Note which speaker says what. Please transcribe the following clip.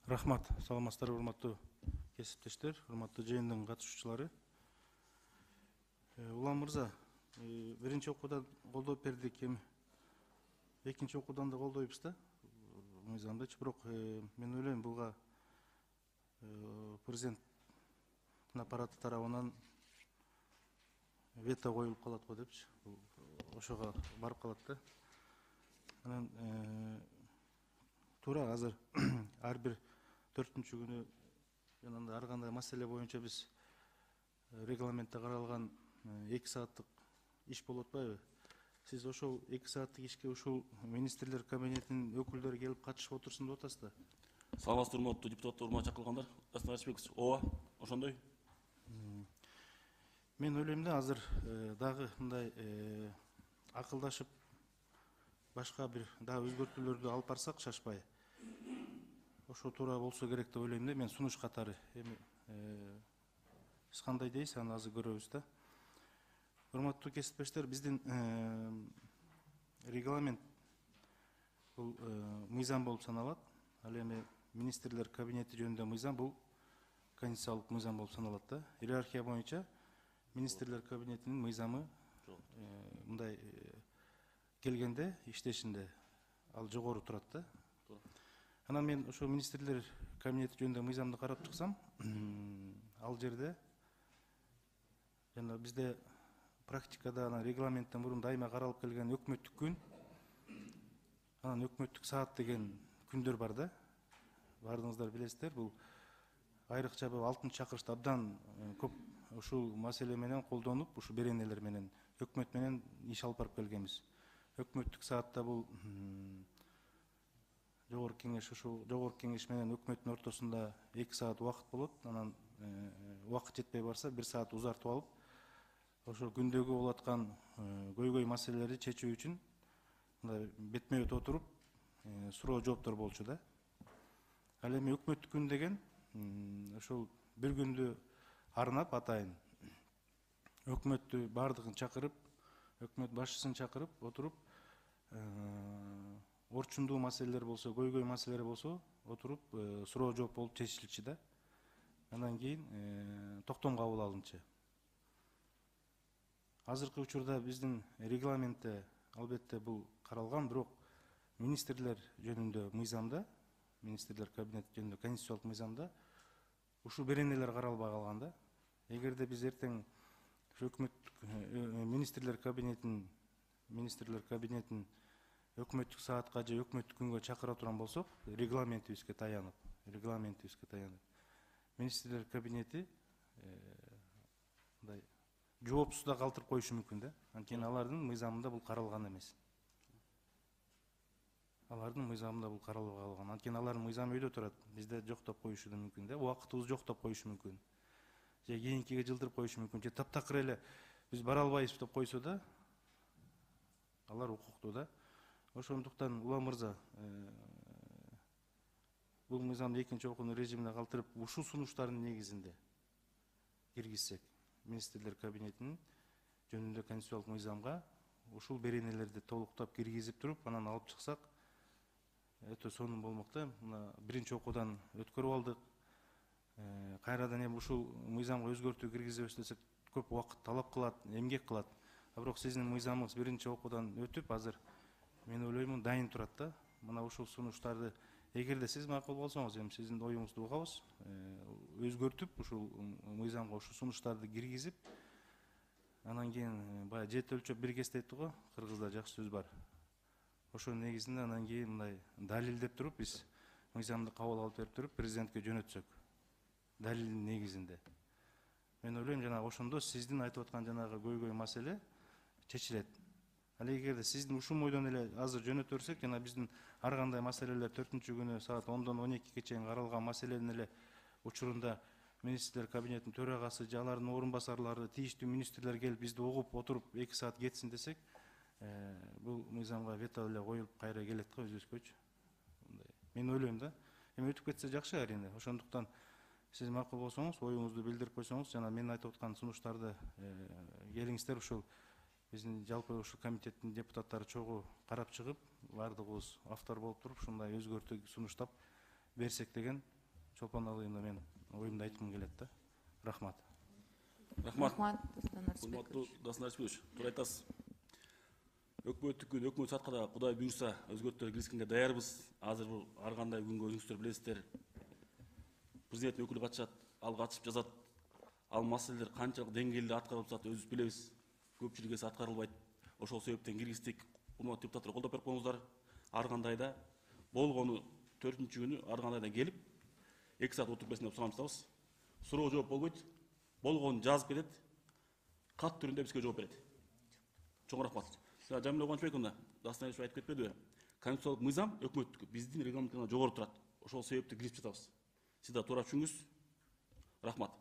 Speaker 1: Рахмат, саламатсыздар, урматтуу кесиптештер, урматтуу жыйындын катышуучулары. Улан мырза, биринчи окуудан колдоп бердик, эми экинчи окуудан да колдойбуз да мыйзамдычы. Бирок мен ойлойм, буга президент аппараты тарабынан вето коюлуп калат го депчи. Ошого барып калат да. Анан туура азыр ар бир 4-күнү жанагындай ар кандай маселе боюнча биз регламентте каралган 2 сааттык иш болуп атпайбы? Сиз ошол 2 сааттык ишке ушул министрлер кабинетинин өкүлдөрү келип катышып отурсун деп атасыздар.
Speaker 2: Саламатсыздар, урматтуу депутаттар, урматтуу чакырылгандар. Асмарбекович, ооба, ошондой.
Speaker 1: Мен ойлойм да, азыр дагы мындай акылдашып башка бир дагы өзгөртүүлөрдү алып барсак шашпай, ошо туура болсо керек деп ойлойм да. Мен сунуш катары эми сиз кандай дейсиз, аны азыр көрөбүз да. Урматтуу кесиптештер, биздин регламент бул мыйзам болуп саналат. Ал эми министрлер кабинети жөнүндө мыйзам, бул конституциялык мыйзам болуп саналат да. Иерархия боюнча министрлер кабинетинин мыйзамы мындай келгенде иштешинде ал жогору турат да. Анан мен ошо министрлер кабинети жөнүндө мыйзамды карап чыксам, ал жерде жана бизде практикада анан регламенттен мурун дайыма каралып келген өкмөттүк күн, анан өкмөттүк саат деген күндөр бар да. Бардыгыңыздар билесиздер, бул айрыкча бул 6-чакырышта абдан көп ушул маселе менен колдонуп, ушу беренелер менен өкмөт менен иш алып барып келгенбиз. Өкмөттүк саатта бул жогорку кеңеш, ушул жогорку кеңеш менен өкмөттүн ортосунда 2 саат убакыт болот. Анан убакыт жетпей барса 1 саат узартып алып, ошо күндөгү болуп аткан көйгөй маселелерди чечүү үчүн мындай бетме бет отуруп суроо жооптор болчу да. Ал эми өкмөттүк күн деген ошол бир күндү арнап атайын өкмөттү бардыгын чакырып, өкмөт башчысын чакырып отуруп, орчундуу маселелер болсо, көйгөй маселелер болсо отуруп суроо жооп болуп чечилчү да. Андан кийин токтом кабыл алынчы. Азыркы учурда биздин регламентте албетте бул каралган, бирок министрлер жөнүндө мыйзамда, министрлер кабинети жөнүндө конституциялык мыйзамда ушул беренелер каралбай калган да. Эгерде биз эртең министрлер кабинетин өкмөттүк саатка же өкмөттүк күнгө чакыра турган болсок, регламентибизге таянып, министрлер кабинети мындай жоопсуз да калтырып коюшу мүмкүн да. Анткени алардын мыйзамында бул каралган эмес. Анткени алардын мыйзамы өйдө турат. Бизде жоктоп коюшу да мүмкүн да. Убакытыбыз жоктоп коюшу мүмкүн. Же кийинкиге жылдырып коюшу мүмкүн. Же таптакыр эле биз бара албайбыз деп койсо да, алар укуктуу да. Ошондуктан Улан мырза, бул мыйзамды экинчи окуунун режимине калтырып, ушул сунуштардын негизинде киргизсек, министрлер кабинетинин жөнүндө конституциялык мыйзамга ушул беренелерди толуктап киргизип туруп, анан алып чыксак, өтө сонун болмок да. Мына биринчи окуудан өткөрүп алдык. Кайрадан эми ушул мыйзамга өзгөртүү киргизебиз десек, көп убакыт талап кылат, эмгек кылат. Бирок сиздин мыйзамыңыз биринчи окуудан өтүп, азыр мен ойлойм дайын турат да. Мына ушул сунуштарды эгерде сиз макул болсоңуз, эми сиздин оюңузду угабыз, өзгөртүп ушул мыйзамга ушул сунуштарды киргизип, анан кийин баягы жет өлчөп бир кес дейт го, кыргызда жакшы сөз бар. Ошонун негизинде анан кийин мындай далилдеп туруп, биз мыйзамды кабыл алып берип туруп, президентке жөнөтсөк, далилдин негизинде. Мен ойлойм, жанагы ошондо сиздин айтып аткан жанагы көйгөй маселе чечилет. Ал эгерде сиздин ушул ойдон эле азыр жөнөтө берсек, жана биздин ар кандай маселелер 4-күнү саат 10-дон 12-ге чейин каралган маселенин эле учурунда министрлер кабинетинин төрагасы же алардын орун басарлары, тийиштүү министрлер келип бизди угуп отуруп 2 саат кетсин десек, бул мыйзамга вето эле коюлуп кайра келет го өзүбүзгөчү. Мен ойлойм да. Эми өтүп кетсе жакшы әрине. Ошондуктан сиз макул болсоңуз, оюңузду билдирип койсоңуз, жана мен айтып аткан сунуштарды келиңиздер, ушул биздин жалпы ушул комитеттин депутаттары чогуу карап чыгып, бардыгыбыз автор болуп туруп, ушундай өзгөртүү сунуштап берсек деген чолпон алыйында мен оюмду айткым келет да. Рахмат.
Speaker 2: Рахмат.
Speaker 3: Рахмат, Дастан Арыспекович.
Speaker 2: Урматтуу Дастан Арыспекович, туура айтасыз. Өкмөттүк күн, өкмөт саткада Кудай буйрса өзгөртүү киришкенге даярбыз. Азыр бул ар кандай күнгө өзүңүздөр билесиздер. Президент өкүлү катышат, ал катышып жазат. Ал маселелер канчалык деңгээлде аткарылып жатат өзүбүз билебиз. Көпчүлүк эсе аткарылбайт. Ошол себептен киргиздик. Урматтуу депутаттар, колдоп берип коюңуздар. Ар кандай да болгону 4-күнү күнү ар кандай да келип 2 саат отуруп берсин деп суранып жатабыз. Суроо жооп болбойт. Болгонун жазып кетет. Кат түрүндө бизге жооп берет. Чоң рахмат. Жамила Кубанычбековна, Дастан Арыспекович айтып кетпедиби? Конституциялык мыйзам өкмөттүкү биздин регламенттен жогору турат. Ошол себептен кирип жатабыз. Сиз да туура түшүңүз. Рахмат.